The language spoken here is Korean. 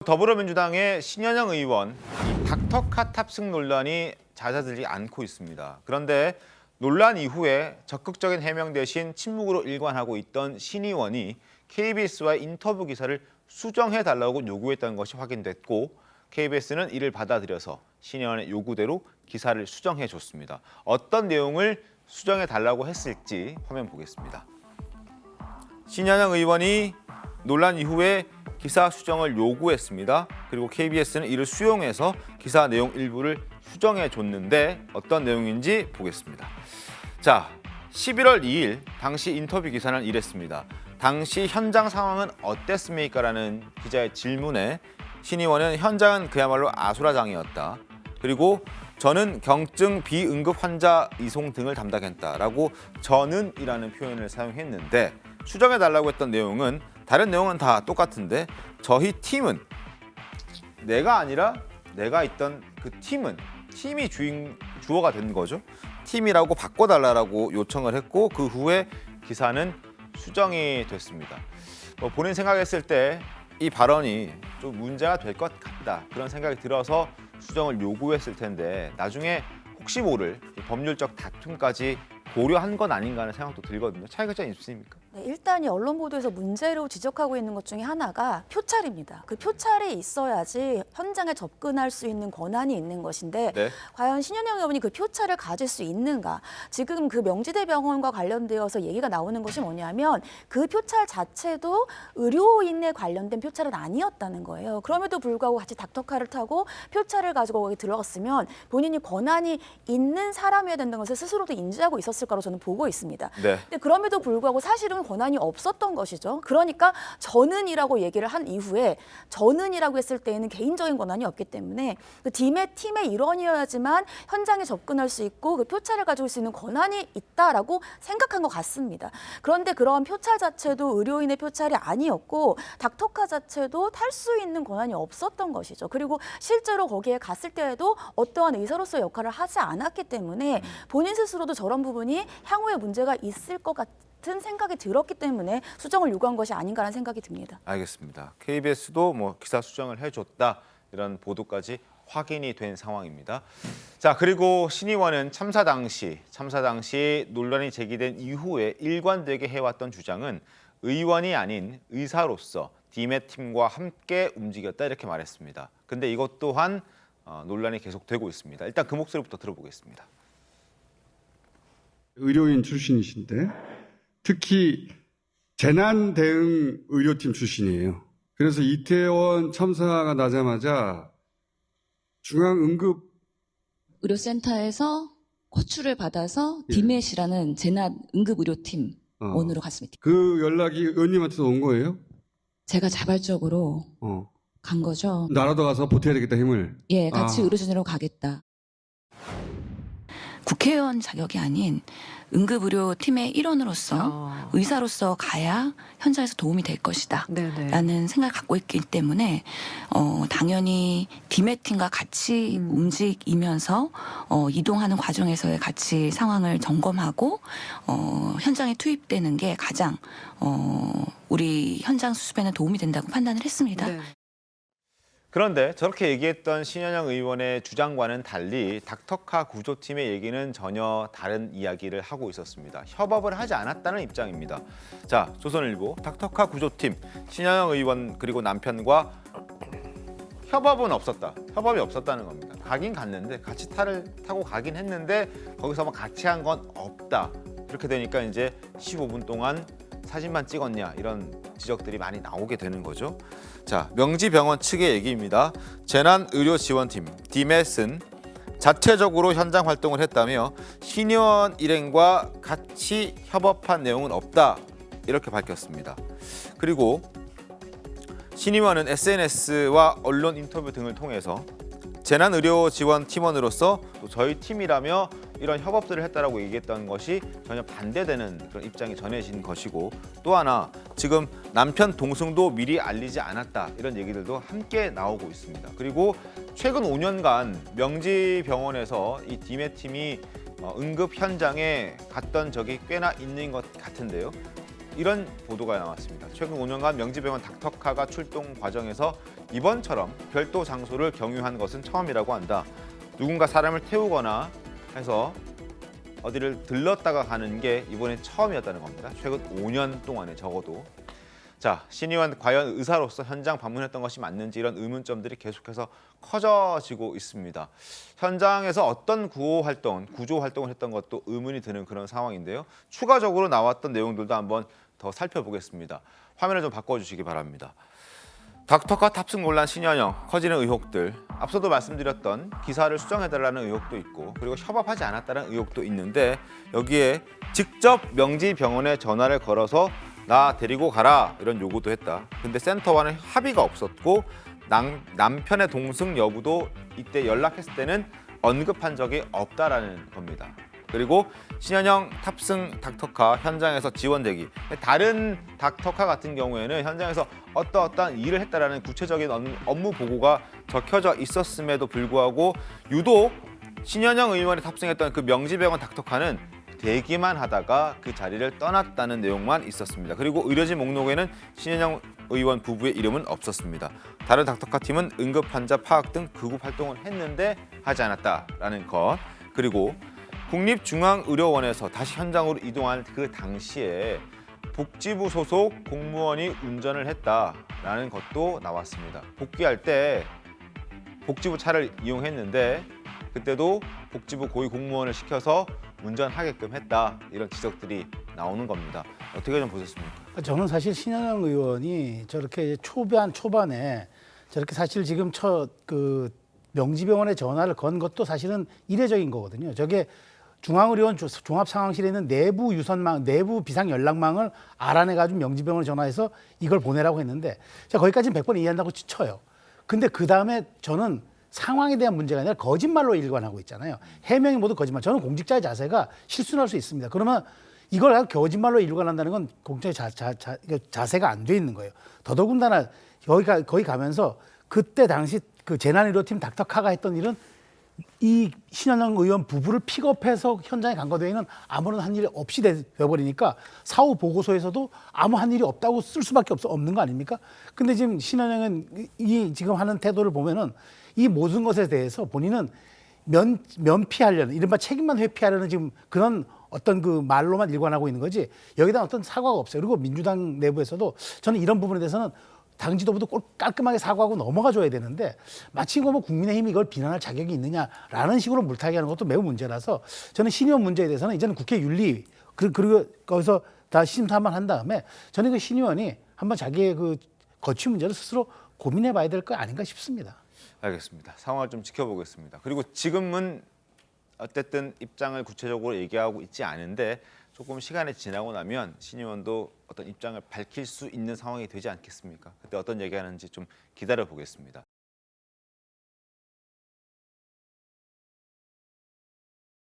더불어민주당의 신현영 의원, 이 닥터카 탑승 논란이 잦아들지 않고 있습니다. 그런데 논란 이후에 적극적인 해명 대신 침묵으로 일관하고 있던 신 의원이 KBS와의 인터뷰 기사를 수정해달라고 요구했다는 것이 확인됐고 KBS는 이를 받아들여서 신 의원의 요구대로 기사를 수정해줬습니다. 어떤 내용을 수정해달라고 했을지 화면 보겠습니다. 신현영 의원이 논란 이후에 기사 수정을 요구했습니다. 그리고 KBS는 이를 수용해서 기사 내용 일부를 수정해 줬는데 어떤 내용인지 보겠습니다. 자, 11월 2일 당시 인터뷰 기사는 이랬습니다. 당시 현장 상황은 어땠습니까? 라는 기자의 질문에 신 의원은 현장은 그야말로 아수라장이었다. 그리고 저는 경증 비응급 환자 이송 등을 담당했다라고 저는이라는 표현을 사용했는데 수정해달라고 했던 내용은 다른 내용은 다 똑같은데 저희 팀은 내가 아니라 내가 있던 그 팀이 주어가 된 거죠. 팀이라고 바꿔달라고 요청을 했고 그 후에 기사는 수정이 됐습니다. 본인 생각했을 때 이 발언이 좀 문제가 될 것 같다 그런 생각이 들어서 수정을 요구했을 텐데 나중에 혹시 모를 법률적 다툼까지 고려한 건 아닌가 하는 생각도 들거든요. 차이가 좀 있습니까? 네, 일단 이 언론 보도에서 문제로 지적하고 있는 것 중에 하나가 표찰입니다. 그 표찰이 있어야지 현장에 접근할 수 있는 권한이 있는 것인데 네. 과연 신현영 의원이 그 표찰을 가질 수 있는가? 지금 그 명지대 병원과 관련되어서 얘기가 나오는 것이 뭐냐면 그 표찰 자체도 의료인에 관련된 표찰은 아니었다는 거예요. 그럼에도 불구하고 같이 닥터카를 타고 표찰을 가지고 거기 들어갔으면 본인이 권한이 있는 사람이어야 된다는 것을 스스로도 인지하고 있었을 거라고 저는 보고 있습니다. 네. 근데 그럼에도 불구하고 사실은 권한이 없었던 것이죠. 그러니까 저는이라고 얘기를 한 이후에 저는이라고 했을 때에는 개인적인 권한이 없기 때문에 그 팀의 일원이어야지만 현장에 접근할 수 있고 그 표찰을 가지고 올 수 있는 권한이 있다라고 생각한 것 같습니다. 그런데 그런 표찰 자체도 의료인의 표찰이 아니었고 닥터카 자체도 탈 수 있는 권한이 없었던 것이죠. 그리고 실제로 거기에 갔을 때에도 어떠한 의사로서의 역할을 하지 않았기 때문에 본인 스스로도 저런 부분이 향후에 문제가 있을 것 같은 생각이 들었기 때문에 수정을 요구한 것이 아닌가라는 생각이 듭니다. 알겠습니다. KBS도 기사 수정을 해줬다 이런 보도까지 확인이 된 상황입니다. 자, 그리고 신 의원은 참사 당시 논란이 제기된 이후에 일관되게 해왔던 주장은 의원이 아닌 의사로서 디메 팀과 함께 움직였다 이렇게 말했습니다. 근데 이것 또한 논란이 계속되고 있습니다. 일단 그 목소리부터 들어보겠습니다. 의료인 출신이신데 특히 재난 대응 의료팀 출신이에요. 그래서 이태원 참사가 나자마자 중앙응급 의료센터에서 호출을 받아서 디멧이라는 재난 응급의료팀 원으로 갔습니다. 그 연락이 의원님한테서 온 거예요? 제가 자발적으로 간 거죠. 나라도 가서 보태야 되겠다 힘을. 예, 같이 의료진으로 가겠다. 국회의원 자격이 아닌 응급의료팀의 일원으로서 의사로서 가야 현장에서 도움이 될 것이다 라는 생각을 갖고 있기 때문에 당연히 디메팀과 같이 움직이면서 이동하는 과정에서의 같이 상황을 점검하고 현장에 투입되는 게 가장 우리 현장 수습에는 도움이 된다고 판단을 했습니다. 네. 그런데 저렇게 얘기했던 신현영 의원의 주장과는 달리 닥터카 구조팀의 얘기는 전혀 다른 이야기를 하고 있었습니다. 협업을 하지 않았다는 입장입니다. 자, 조선일보 닥터카 구조팀 신현영 의원 그리고 남편과 협업이 없었다는 겁니다. 가긴 갔는데 같이 타고 가긴 했는데 거기서 같이 한 건 없다. 이렇게 되니까 이제 15분 동안 사진만 찍었냐 이런 지적들이 많이 나오게 되는 거죠. 자, 명지병원 측의 얘기입니다. 재난의료지원팀 디멧은 자체적으로 현장 활동을 했다며 신 의원 일행과 같이 협업한 내용은 없다 이렇게 밝혔습니다. 그리고 신 의원은 SNS와 언론 인터뷰 등을 통해서 재난의료지원팀원으로서 또 저희 팀이라며 이런 협업들을 했다라고 얘기했던 것이 전혀 반대되는 그런 입장이 전해진 것이고 또 하나 지금 남편 동승도 미리 알리지 않았다 이런 얘기들도 함께 나오고 있습니다. 그리고 최근 5년간 명지병원에서 이 디메 팀이 응급 현장에 갔던 적이 꽤나 있는 것 같은데요. 이런 보도가 나왔습니다. 최근 5년간 명지병원 닥터카가 출동 과정에서 이번처럼 별도 장소를 경유한 것은 처음이라고 한다. 누군가 사람을 태우거나 해서 어디를 들렀다가 가는 게 이번에 처음이었다는 겁니다. 최근 5년 동안에 적어도. 자, 신 의원 과연 의사로서 현장 방문했던 것이 맞는지 이런 의문점들이 계속해서 커져지고 있습니다. 현장에서 어떤 구조 활동을 했던 것도 의문이 드는 그런 상황인데요. 추가적으로 나왔던 내용들도 한번 더 살펴보겠습니다. 화면을 좀 바꿔주시기 바랍니다. 닥터카 탑승 논란 신현영, 커지는 의혹들. 앞서도 말씀드렸던 기사를 수정해달라는 의혹도 있고 그리고 협업하지 않았다는 의혹도 있는데 여기에 직접 명지병원에 전화를 걸어서 나 데리고 가라 이런 요구도 했다. 근데 센터와는 합의가 없었고 남편의 동승 여부도 이때 연락했을 때는 언급한 적이 없다라는 겁니다. 그리고 신현영 탑승 닥터카 현장에서 지원 대기. 다른 닥터카 같은 경우에는 현장에서 어떠한 일을 했다라는 구체적인 업무 보고가 적혀져 있었음에도 불구하고 유독 신현영 의원이 탑승했던 그 명지병원 닥터카는 대기만 하다가 그 자리를 떠났다는 내용만 있었습니다. 그리고 의료진 목록에는 신현영 의원 부부의 이름은 없었습니다. 다른 닥터카 팀은 응급 환자 파악 등 구급 활동을 했는데 하지 않았다라는 것. 그리고 국립중앙의료원에서 다시 현장으로 이동한 그 당시에 복지부 소속 공무원이 운전을 했다라는 것도 나왔습니다. 복귀할 때 복지부 차를 이용했는데 그때도 복지부 고위 공무원을 시켜서 운전하게끔 했다 이런 지적들이 나오는 겁니다. 어떻게 좀 보셨습니까? 저는 사실 신현영 의원이 저렇게 초반에 저렇게 사실 지금 명지병원에 전화를 건 것도 사실은 이례적인 거거든요. 저게 중앙의료원 종합상황실에 있는 내부 유선망, 내부 비상연락망을 알아내가지고 명지병원에 전화해서 이걸 보내라고 했는데 제가 거기까지는 100번 이해한다고 쳐요. 근데 그 다음에 저는 상황에 대한 문제가 아니라 거짓말로 일관하고 있잖아요. 해명이 모두 거짓말. 저는 공직자의 자세가 실수할 수 있습니다. 그러면 이걸 거짓말로 일관한다는 건 공직자의 자세가 안 돼 있는 거예요. 더더군다나 거기 가면서 그때 당시 그 재난의료팀 닥터카가 했던 일은 이 신현영 의원 부부를 픽업해서 현장에 간 것 외에는 아무런 한 일이 없이 되어버리니까 사후 보고서에서도 아무 한 일이 없다고 쓸 수밖에 없는 거 아닙니까? 근데 지금 신현영은 이 지금 하는 태도를 보면은 이 모든 것에 대해서 본인은 면피하려는 이른바 책임만 회피하려는 지금 그런 어떤 그 말로만 일관하고 있는 거지 여기다 어떤 사과가 없어요. 그리고 민주당 내부에서도 저는 이런 부분에 대해서는 당 지도부도 꼭 깔끔하게 사과하고 넘어가 줘야 되는데 마치 뭐 국민의힘이 이걸 비난할 자격이 있느냐라는 식으로 물타기 하는 것도 매우 문제라서 저는 신의원 문제에 대해서는 이제는 국회 윤리 그리고 거기서 다 심사만 한 다음에 저는 그 신의원이 한번 자기의 그 거취 문제를 스스로 고민해 봐야 될 거 아닌가 싶습니다. 알겠습니다. 상황을 좀 지켜보겠습니다. 그리고 지금은 어쨌든 입장을 구체적으로 얘기하고 있지 않은데 조금 시간이 지나고 나면 신 의원도 어떤 입장을 밝힐 수 있는 상황이 되지 않겠습니까? 그때 어떤 얘기하는지 좀 기다려 보겠습니다.